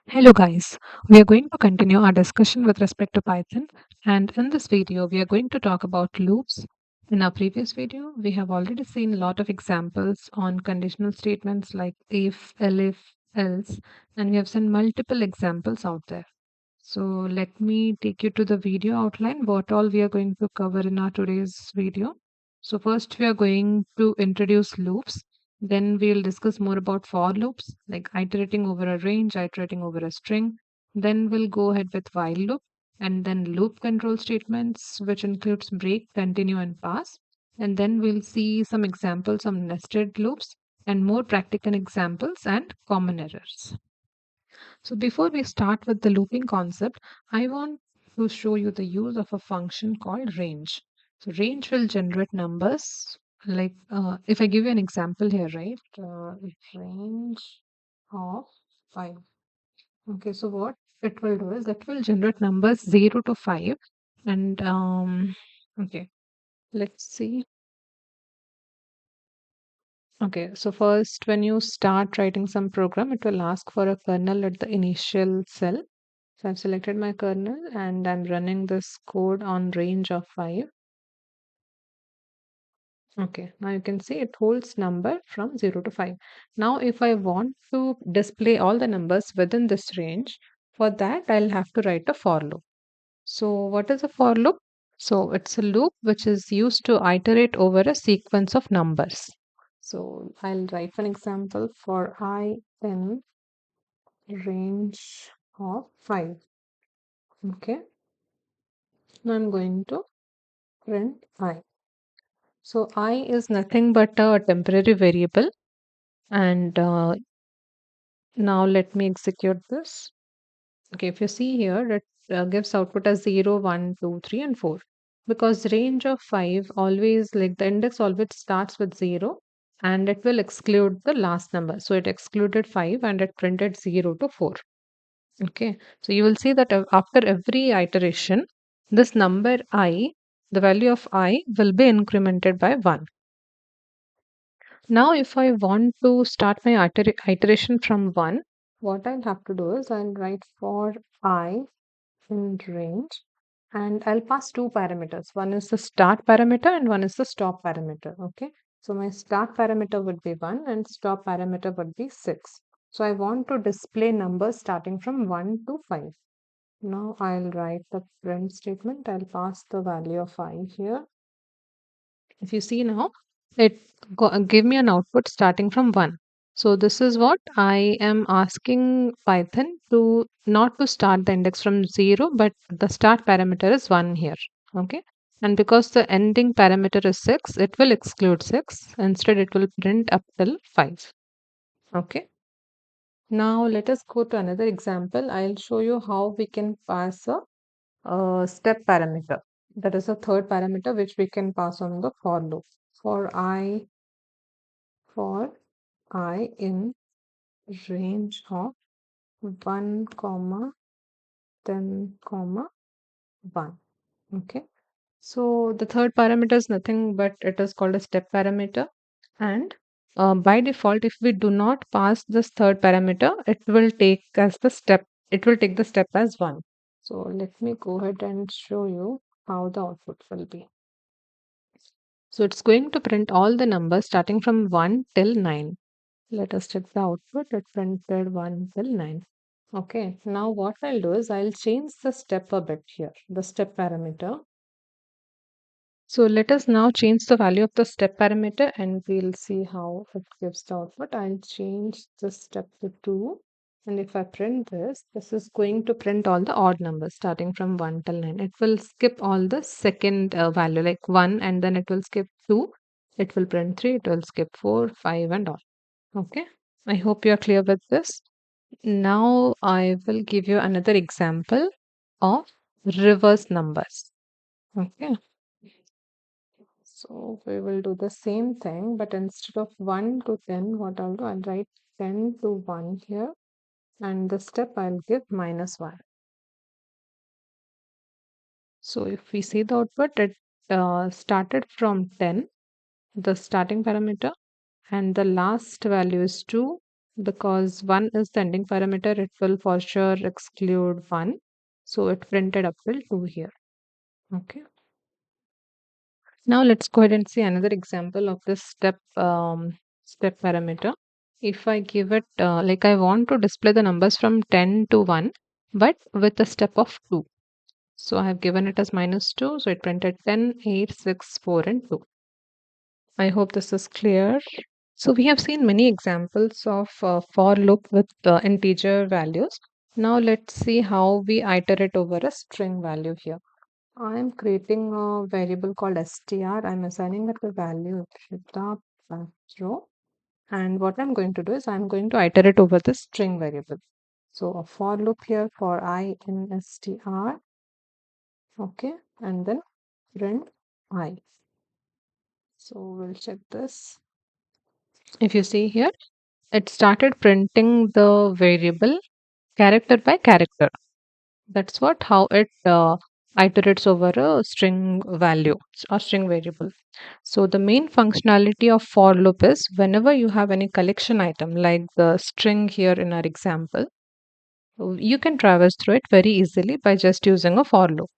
Hello guys, we are going to continue our discussion with respect to Python, and in this video we are going to talk about loops. In our previous video, we have already seen a lot of examples on conditional statements like if, else, and we have seen multiple examples out there. So let me take you to the video outline, what all we are going to cover in our today's video. So first we are going to introduce loops. Then we'll discuss more about for loops, like iterating over a range, iterating over a string. Then we'll go ahead with while loop and then loop control statements, which includes break, continue, and pass. And then we'll see some examples of nested loops and more practical examples and common errors. So before we start with the looping concept, I want to show you the use of a function called range. So range will generate numbers. Like if I give you an example here, right? Range of 5. Okay, so what it will do is it will generate numbers 0 to 5. And okay, let's see. Okay, so first, when you start writing some program, it will ask for a kernel at the initial cell. So I've selected my kernel and I'm running this code on range of 5. Okay, now you can see it holds number from 0 to 5. Now, if I want to display all the numbers within this range, for that I'll have to write a for loop. So, what is a for loop? So, it's a loop which is used to iterate over a sequence of numbers. So, I'll write an example for I in range of 5. Okay, now I'm going to print I. So I is nothing but a temporary variable. And now let me execute this. Okay, if you see here, it gives output as 0, 1, 2, 3, and 4. Because range of 5 always, like the index always starts with 0 and it will exclude the last number. So it excluded 5 and it printed 0 to 4. Okay, so you will see that after every iteration, this number I, the value of I will be incremented by 1. Now, if I want to start my iteration from 1, what I'll have to do is I'll write for I in range and I'll pass two parameters. One is the start parameter and one is the stop parameter. Okay. So my start parameter would be 1 and stop parameter would be 6. So I want to display numbers starting from 1 to 5. Now I'll write the print statement. I'll pass the value of I here. If you see now, it give me an output starting from 1. So this is what I am asking Python to not to start the index from 0, but the start parameter is 1 here. Okay. And because the ending parameter is 6, it will exclude 6. Instead, it will print up till 5. Okay. Now let us go to another example. I'll show you how we can pass a step parameter. That is a third parameter which we can pass on the for loop. For I in range of 1 comma 10 comma 1. Okay, so the third parameter is nothing but it is called a step parameter. And by default, if we do not pass this third parameter, it will take the step as 1. So let me go ahead and show you how the output will be. So it's going to print all the numbers starting from 1 till 9. Let us check the output. It printed 1 till 9. Okay, now what I'll do is I'll change the step a bit here, the step parameter. So let us now change the value of the step parameter and we'll see how it gives the output. I'll change the step to 2. And if I print this, this is going to print all the odd numbers starting from 1 till 9. It will skip all the second value like 1 and then it will skip 2. It will print 3, it will skip 4, 5 and all. Okay, I hope you are clear with this. Now I will give you another example of reverse numbers. Okay, so we will do the same thing, but instead of 1 to 10, what I'll do, I'll write 10 to 1 here, and the step I'll give -1. So if we see the output, it started from 10, the starting parameter, and the last value is 2, because 1 is the ending parameter, it will for sure exclude 1. So it printed up till 2 here. Okay. Now let's go ahead and see another example of this step parameter. If I give it like I want to display the numbers from 10 to 1, but with a step of 2. So I have given it as -2, so it printed 10, 8, 6, 4, and 2. I hope this is clear. So we have seen many examples of for loop with integer values. Now let's see how we iterate over a string value here. I'm creating a variable called str. I'm assigning it the value Shita Patro. And what I'm going to do is I'm going to iterate over the string variable. So a for loop here for I in str. Okay. And then print I. So we'll check this. If you see here, it started printing the variable character by character. That's what how it iterates over a string value or string variable. So the main functionality of for loop is whenever you have any collection item like the string here in our example, you can traverse through it very easily by just using a for loop.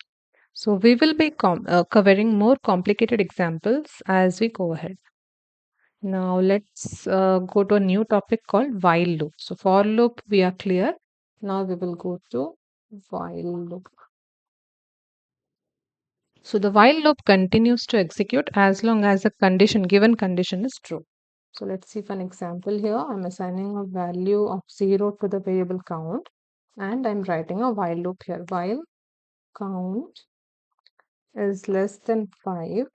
So we will be covering more complicated examples as we go ahead. Now let's go to a new topic called while loop. So for loop we are clear. Now we will go to while loop. So the while loop continues to execute as long as a given condition is true. So let's see for an example here. I'm assigning a value of 0 to the variable count and I'm writing a while loop here. While count is less than 5,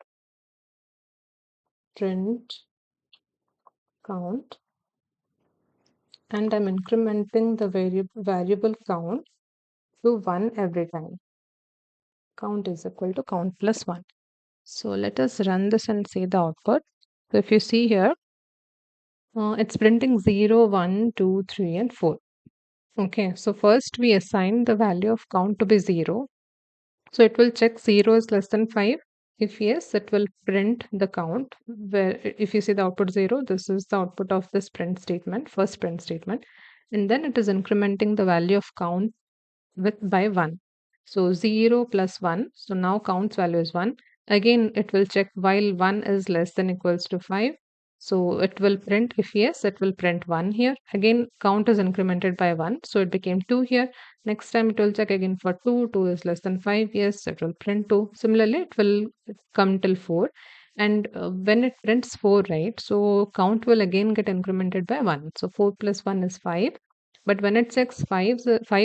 print count, and I'm incrementing the variable count to 1 every time. Count is equal to count plus 1. So let us run this and see the output. So if you see here, it's printing 0, 1, 2, 3, and 4. Okay, so first we assign the value of count to be 0. So it will check 0 is less than 5. If yes, it will print the count. Where if you see the output 0, this is the output of this print statement, first print statement. And then it is incrementing the value of count by 1. So 0 plus 1. So now count's value is 1. Again, it will check while 1 is less than equals to 5. So it will print, if yes, it will print 1 here. Again, count is incremented by 1. So it became 2 here. Next time it will check again for 2. 2 is less than 5. Yes, it will print 2. Similarly, it will come till 4. And when it prints 4, right? So count will again get incremented by 1. So 4 plus 1 is 5. But when it checks 5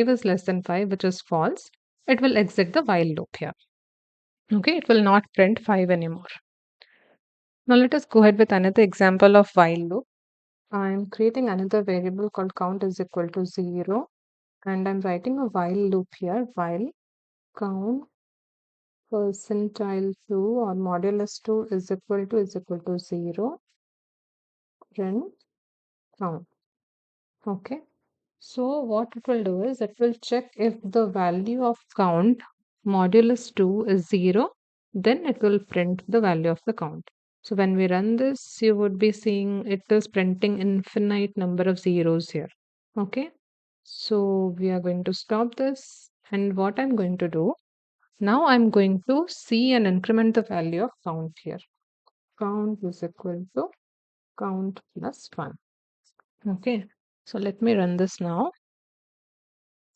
is less than 5, which is false, it will exit the while loop here. Okay, it will not print 5 anymore. Now let us go ahead with another example of while loop. I'm creating another variable called count is equal to 0 and I'm writing a while loop here while count percentile 2 or modulus 2 is equal to 0 print count. Okay. So what it will do is it will check if the value of count modulus 2 is 0, then it will print the value of the count. So when we run this, you would be seeing it is printing infinite number of zeros here. Okay. So we are going to stop this. And what I'm going to do, now I'm going to see and increment the value of count here. Count is equal to count plus 1. Okay. So let me run this now.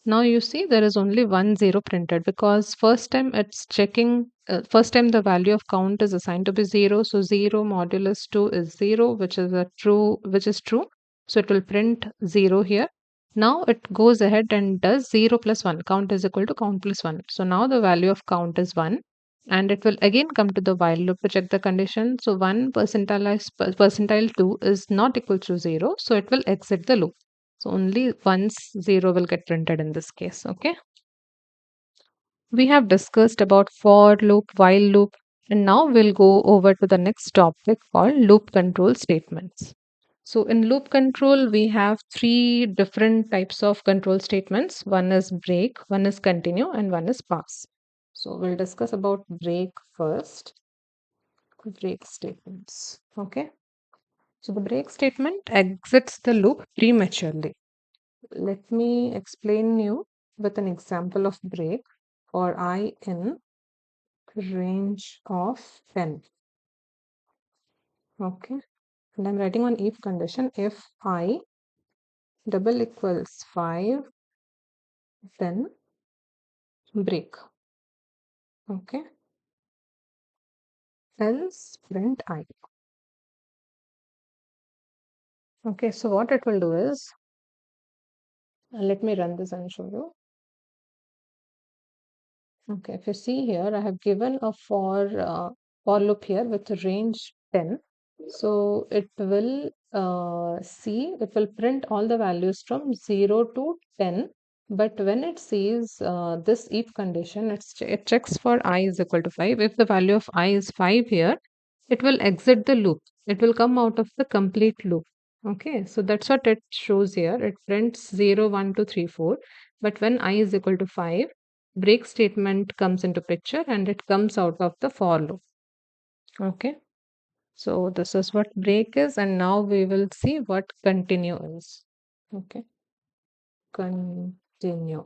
Now you see there is only 1 0 printed because first time the value of count is assigned to be 0. So 0 modulus 2 is 0, which is true. So it will print 0 here. Now it goes ahead and does 0 plus 1. Count is equal to count plus 1. So now the value of count is 1 and it will again come to the while loop to check the condition. So 1 percentile 2 is not equal to 0. So it will exit the loop. So only once 0 will get printed in this case. Okay. We have discussed about for loop, while loop, and now we'll go over to the next topic called loop control statements. So in loop control, we have three different types of control statements. One is break, one is continue, and one is pass. So we'll discuss about break first. Break statements. Okay. So the break statement exits the loop prematurely. Let me explain you with an example of break for I in range of 10. Okay. And I'm writing on if condition. If I double equals 5, then break. Okay. Else print I. Okay. So what it will do is, let me run this and show you. Okay. If you see here, I have given a for loop here with a range 10. So it will it will print all the values from 0 to 10. But when it sees this if condition, it checks for I is equal to 5. If the value of I is 5 here, it will exit the loop. It will come out of the complete loop. Okay, so that's what it shows here. It prints 0, 1, 2, 3, 4. But when I is equal to 5, break statement comes into picture and it comes out of the for loop. Okay. So this is what break is, and now we will see what continue is. Okay, continue.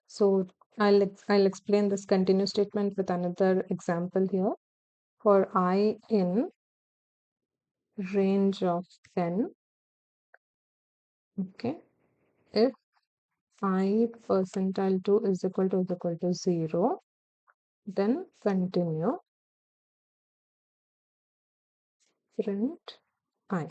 So I'll explain this continue statement with another example here. For I in range of 10, okay, if I percentile 2 is equal to 0, then continue, print I.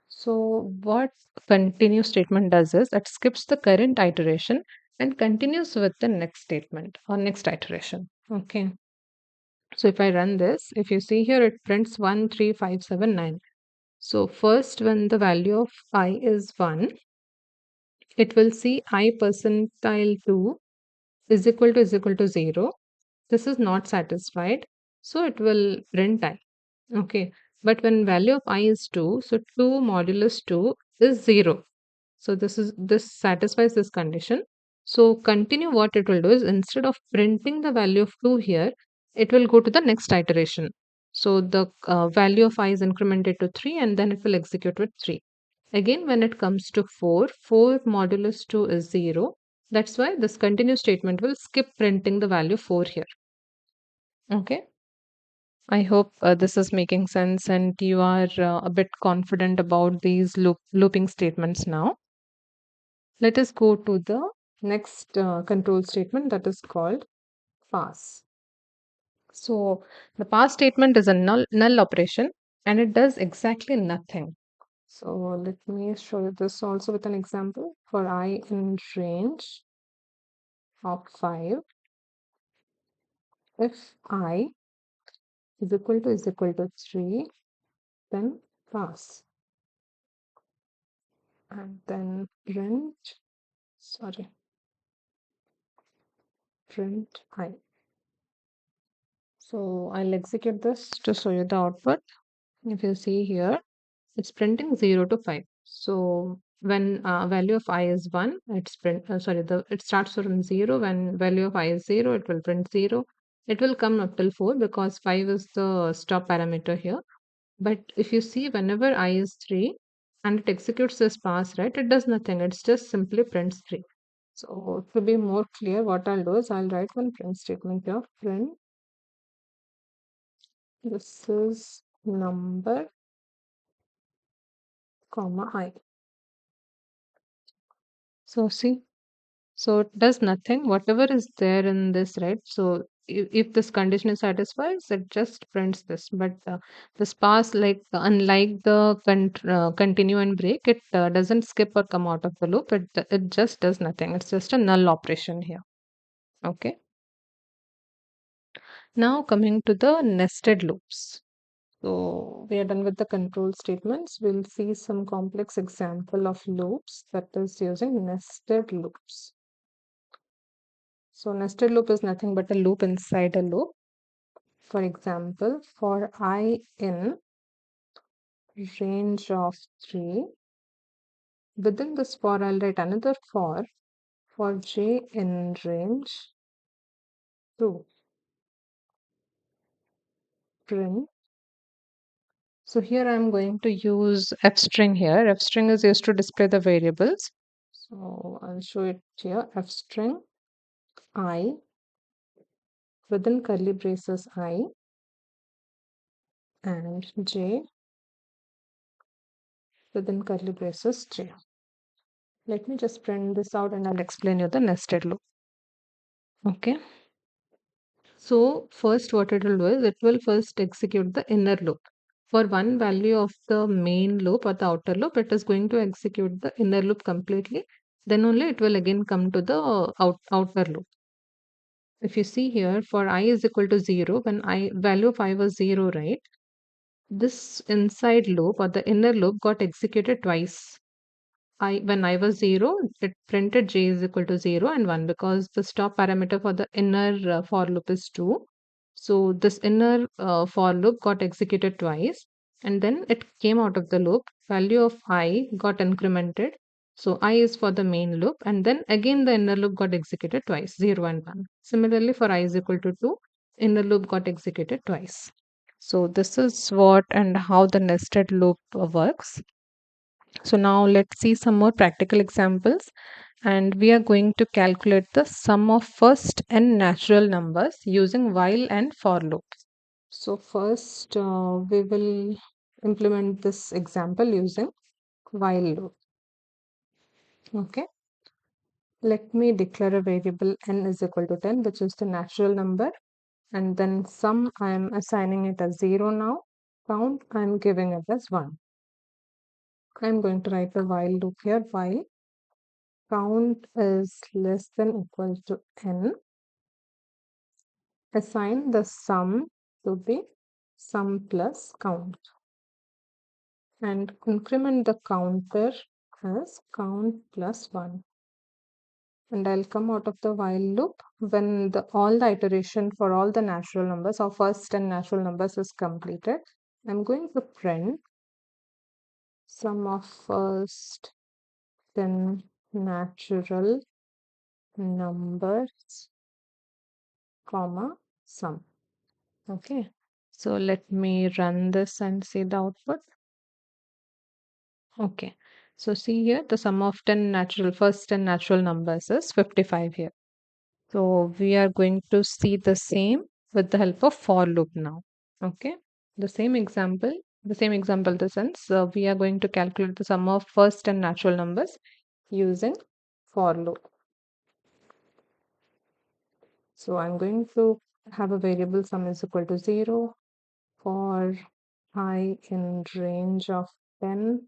So what continue statement does is it skips the current iteration and continues with the next statement or next iteration. Okay. So if I run this, if you see here, it prints 1, 3, 5, 7, 9. So first, when the value of I is 1, it will see I percentile 2 is equal to 0. This is not satisfied. So it will print I. Okay. But when value of I is 2, so 2 modulus 2 is 0. So this satisfies this condition. So continue, what it will do is instead of printing the value of 2 here, it will go to the next iteration. So the value of I is incremented to 3 and then it will execute with 3. Again, when it comes to 4, 4 modulus 2 is 0. That's why this continue statement will skip printing the value 4 here. Okay. I hope this is making sense and you are a bit confident about these looping statements now. Let us go to the next control statement, that is called pass. So the pass statement is a null operation and it does exactly nothing. So let me show you this also with an example. For I in range of 5, if I is equal to 3, then pass. And then print I. So I'll execute this to show you the output. If you see here, it's printing 0 to 5. So when value of I is 1, it starts from 0. When value of I is 0, it will print 0. It will come up till 4 because 5 is the stop parameter here. But if you see, whenever I is 3 and it executes this pass, right, it does nothing. It's just simply prints 3. So to be more clear, what I'll do is I'll write one print statement here. Print, this is number, comma I. So see, so it does nothing. Whatever is there in this, right? So if this condition is satisfied, it just prints this. But this pass, like unlike the continue and break, it doesn't skip or come out of the loop. It just does nothing. It's just a null operation here. Okay. Now coming to the nested loops. So we are done with the control statements. We'll see some complex example of loops, that is using nested loops. So nested loop is nothing but a loop inside a loop. For example, for I in range of 3, within this for I'll write another for j in range 2, print. So here I'm going to use f string here. F string is used to display the variables. So I'll show it here. F string I within curly braces I and j within curly braces j. Let me just print this out and I'll explain you the nested loop. Okay. So first what it will do is it will first execute the inner loop. For one value of the main loop or the outer loop, it is going to execute the inner loop completely. Then only it will again come to the outer loop. If you see here, for I is equal to 0, when I value of I was 0, right? This inside loop or the inner loop got executed twice. When I was 0, it printed j is equal to 0 and 1 because the stop parameter for the inner for loop is 2. So this inner for loop got executed twice and then it came out of the loop. Value of I got incremented. So I is for the main loop and then again the inner loop got executed twice, 0 and 1. Similarly for I is equal to 2, inner loop got executed twice. So this is what and how the nested loop works. So now let's see some more practical examples and we are going to calculate the sum of first n natural numbers using while and for loops. So first we will implement this example using while loop. Okay. Let me declare a variable n is equal to 10 which is the natural number and then sum I am assigning it as 0 now. Count I am giving it as 1. I am going to write the while loop here while count is less than equal to n, assign the sum to be sum plus count and increment the counter as count plus 1. And I'll come out of the while loop when all the iteration for all the natural numbers or first and natural numbers is completed. I'm going to print sum of first 10 natural numbers comma sum. Okay, so let me run this and see the output. Okay, so see here the sum of 10 first 10 natural numbers is 55 here. So we are going to see the same with the help of for loop now. Okay, the same example in the sense we are going to calculate the sum of first 10 natural numbers using for loop. So I'm going to have a variable sum is equal to 0 for I in range of 10.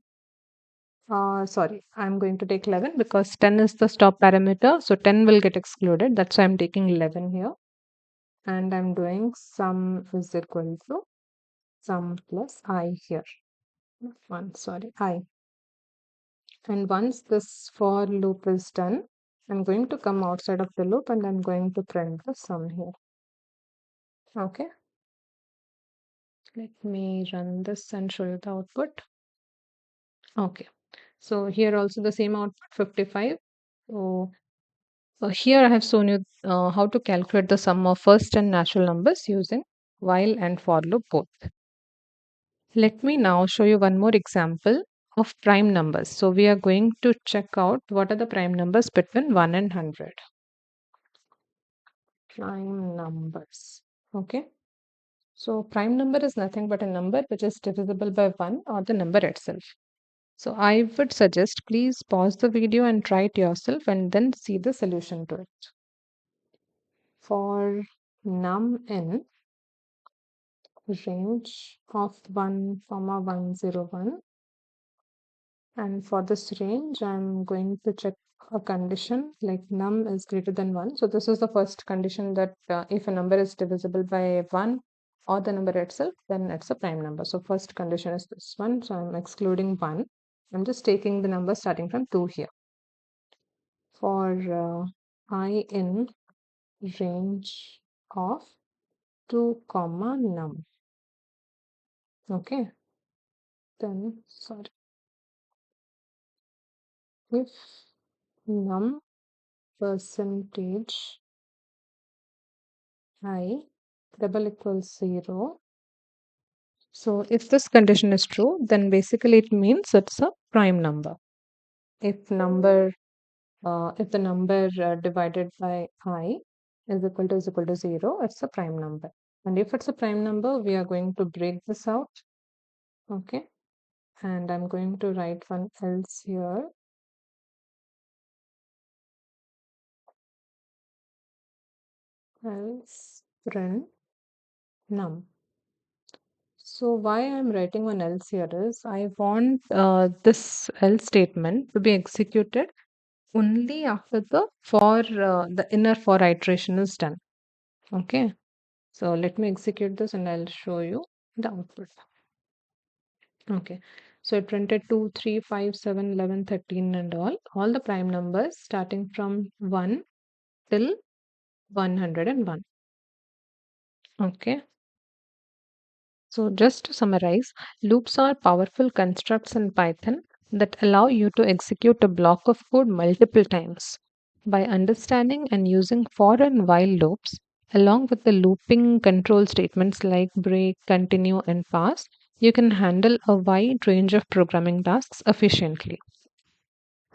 Sorry, I'm going to take 11 because 10 is the stop parameter. So 10 will get excluded. That's why I'm taking 11 here. And I'm doing sum is equal to sum plus I here. 1, sorry, I. And once this for loop is done, I'm going to come outside of the loop and I'm going to print the sum here. Okay. Let me run this and show you the output. Okay. So here also the same output 55. So here I have shown you how to calculate the sum of first and natural numbers using while and for loop both. Let me now show you one more example of prime numbers. So we are going to check out what are the prime numbers between 1 and 100. Prime numbers. Okay. So prime number is nothing but a number which is divisible by 1 or the number itself. So I would suggest please pause the video and try it yourself and then see the solution to it. For num n range of 1 comma 101 and for this range I'm going to check a condition like num is greater than 1. So this is the first condition that if a number is divisible by 1 or the number itself, then it's a prime number. So first condition is this one. So I'm excluding 1. I'm just taking the number starting from 2 here. For I in range of 2 comma num. Okay. Then sorry. If num percentage I double equals 0, So if this condition is true, then basically it means it's a prime number. If if the number divided by I is equal to 0, it's a prime number. And if it's a prime number, we are going to break this out. Okay. And I'm going to write one else here. Else print num. So why I'm writing one else here is I want this else statement to be executed only after the inner for iteration is done. Okay. So let me execute this and I'll show you the output. Okay. So it printed 2, 3, 5, 7, 11, 13 and all the prime numbers starting from 1 till 101. Okay. So just to summarize, loops are powerful constructs in Python that allow you to execute a block of code multiple times. By understanding and using for and while loops, along with the looping control statements like break, continue, and pass, you can handle a wide range of programming tasks efficiently.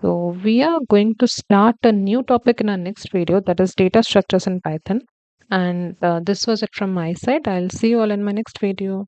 So, we are going to start a new topic in our next video, that is data structures in Python. And this was it from my side. I'll see you all in my next video.